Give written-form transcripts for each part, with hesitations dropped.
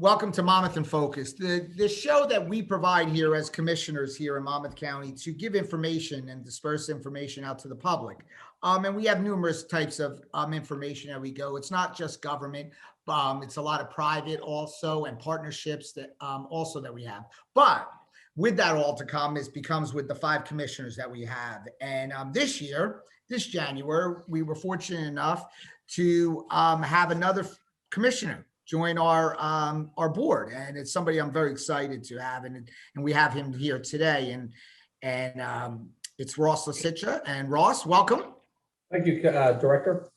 Welcome to Monmouth in Focus, the show that we provide here as commissioners here in Monmouth County to give information and disperse information out to the public. And we have numerous types of information that we go. It's not just government. It's a lot of private also and partnerships that also that we have. But with that all to come, it becomes with the 5 commissioners that we have. And this year, this January, we were fortunate enough to have another commissioner join our board, and it's somebody I'm very excited to have, and we have him here today, and it's Ross Lasicha. And Ross, welcome. Thank you, Director.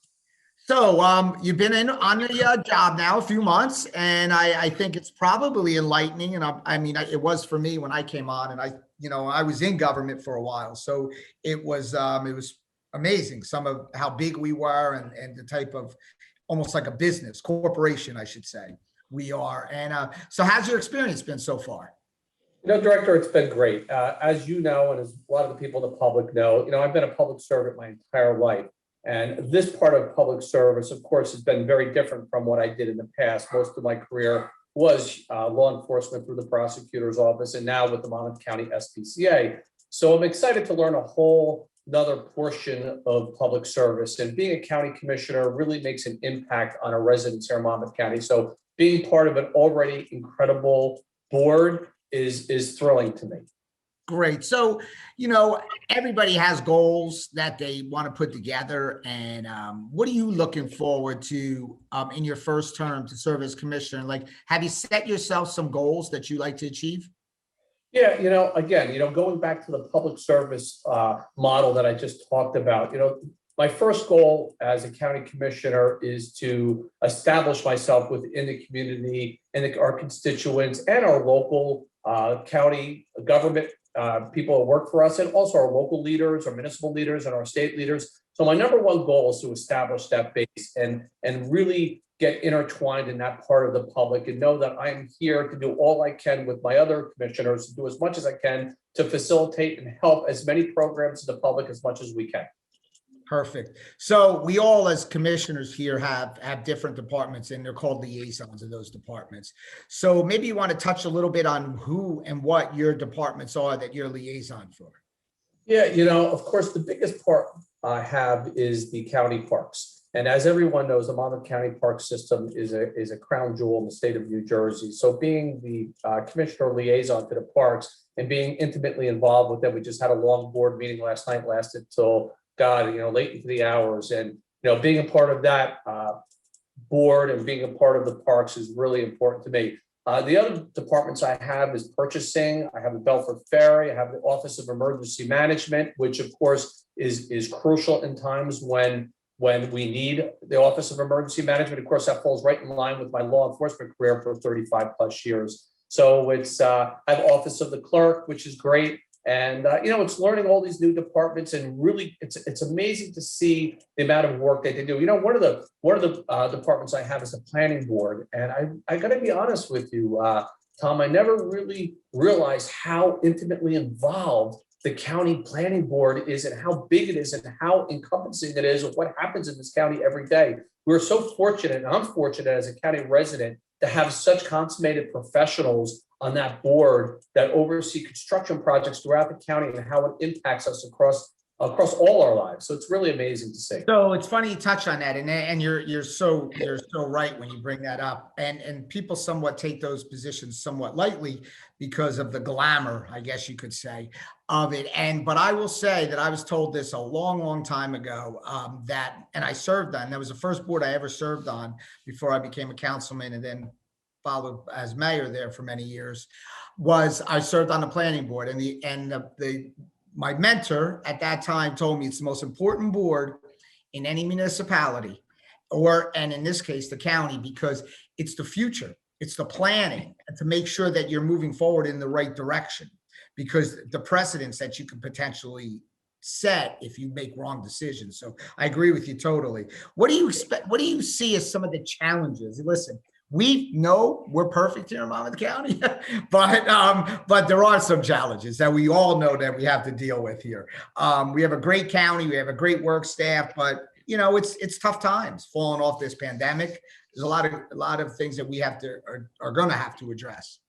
So you've been on the job now a few months, and I think it's probably enlightening. And I mean, it was for me when I came on, and I was in government for a while, so it was amazing. Some of how big we were and the type of almost like a business corporation, I should say, we are. And so how's your experience been so far? Director, it's been great. As you know, and as a lot of the people in the public know, I've been a public servant my entire life. And this part of public service, of course, has been very different from what I did in the past. Most of my career was law enforcement through the prosecutor's office, and now with the Monmouth County SPCA. So I'm excited to learn another portion of public service, and being a county commissioner really makes an impact on our residents here in Monmouth County. So being part of an already incredible board is thrilling to me. Great. So, everybody has goals that they want to put together. And what are you looking forward to in your first term to serve as commissioner? Like, have you set yourself some goals that you like to achieve? Yeah, again, going back to the public service model that I just talked about, my first goal as a county commissioner is to establish myself within the community and our constituents and our local county government people who work for us, and also our local leaders, our municipal leaders, and our state leaders. So my number one goal is to establish that base and really get intertwined in that part of the public, and know that I'm here to do all I can with my other commissioners, to do as much as I can to facilitate and help as many programs to the public as much as we can. Perfect. So we all as commissioners here have different departments, and they're called liaisons of those departments. So maybe you want to touch a little bit on who and what your departments are that you're liaison for. Yeah, of course, the biggest part I have is the county parks. And as everyone knows, the Monmouth County Park System is a crown jewel in the state of New Jersey. So being the commissioner liaison to the parks and being intimately involved with them, we just had a long board meeting last night, lasted till late into the hours. And being a part of that board and being a part of the parks is really important to me. The other departments I have is purchasing. I have the Belford Ferry. I have the Office of Emergency Management, which of course is crucial in times when we need the Office of Emergency Management. Of course, that falls right in line with my law enforcement career for 35 plus years. So it's, I have Office of the Clerk, which is great. And, it's learning all these new departments, and really it's amazing to see the amount of work that they do. One of the departments I have is the planning board. And I gotta be honest with you, Tom, I never really realized how intimately involved the county planning board is, and how big it is, and how encompassing it is of what happens in this county every day. We're so fortunate, and I'm fortunate as a county resident, to have such consummated professionals on that board that oversee construction projects throughout the county and how it impacts us across all our lives. So it's really amazing to see. So it's funny you touch on that, and you're so right when you bring that up. And people somewhat take those positions somewhat lightly because of the glamour, I guess you could say, of it. But I will say that I was told this a long time ago, and I served on. That was the first board I ever served on before I became a councilman, and then followed as mayor there for many years. Was I served on the planning board, and my mentor at that time told me it's the most important board in any municipality, and in this case, the county, because it's the future, it's the planning, and to make sure that you're moving forward in the right direction, because the precedents that you could potentially set if you make wrong decisions. So I agree with you totally. What do you expect? What do you see as some of the challenges? Listen, we know we're perfect here in Monmouth County, but there are some challenges that we all know that we have to deal with here. We have a great county, we have a great work staff, but it's tough times falling off this pandemic. There's a lot of things that we are going to have to address.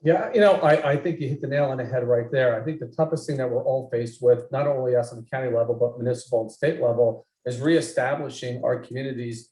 Yeah, I think you hit the nail on the head right there. I think the toughest thing that we're all faced with, not only us on the county level, but municipal and state level, is reestablishing our communities,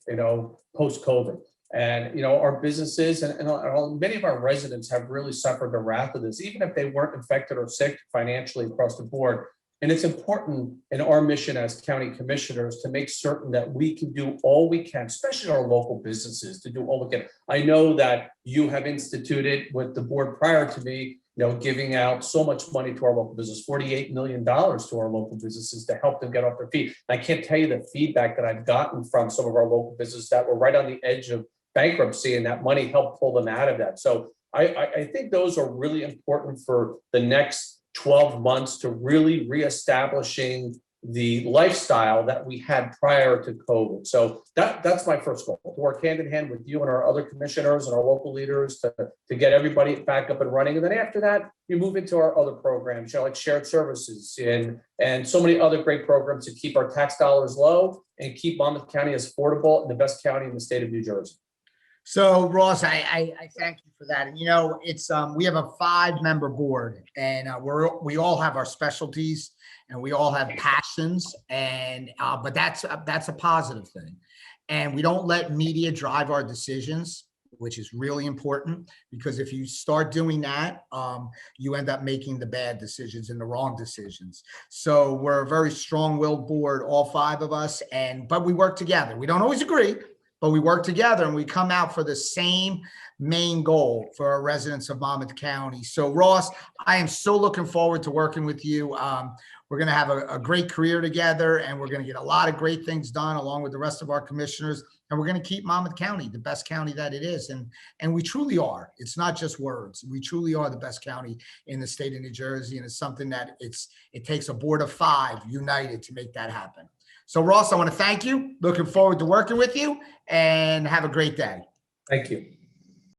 post-COVID. And, our businesses and many of our residents have really suffered the wrath of this, even if they weren't infected or sick financially across the board. And it's important in our mission as county commissioners to make certain that we can do all we can, especially our local businesses, to do all we can. I know that you have instituted with the board prior to me, giving out so much money to our local business, $48 million to our local businesses to help them get off their feet. I can't tell you the feedback that I've gotten from some of our local businesses that were right on the edge of bankruptcy, and that money helped pull them out of that. So I think those are really important for the next 12 months to really reestablishing the lifestyle that we had prior to COVID. So that's my first goal, to work hand in hand with you and our other commissioners and our local leaders to get everybody back up and running. And then after that, you move into our other programs, like shared services and so many other great programs to keep our tax dollars low and keep Monmouth County as affordable and the best county in the state of New Jersey. So Ross, I thank you for that. And it's we have a 5-member board, and we all have our specialties and we all have passions, and but that's a positive thing. And we don't let media drive our decisions, which is really important, because if you start doing that, you end up making the bad decisions and the wrong decisions. So we're a very strong-willed board, all 5 of us, but we work together. We don't always agree, but we work together and we come out for the same main goal for our residents of Monmouth County. So Ross, I am so looking forward to working with you. We're going to have a great career together, and we're going to get a lot of great things done along with the rest of our commissioners. And we're going to keep Monmouth County the best county that it is. And we truly are. It's not just words. We truly are the best county in the state of New Jersey. And it's something that it takes a board of 5 united to make that happen. So Ross, I want to thank you. Looking forward to working with you, and have a great day. Thank you.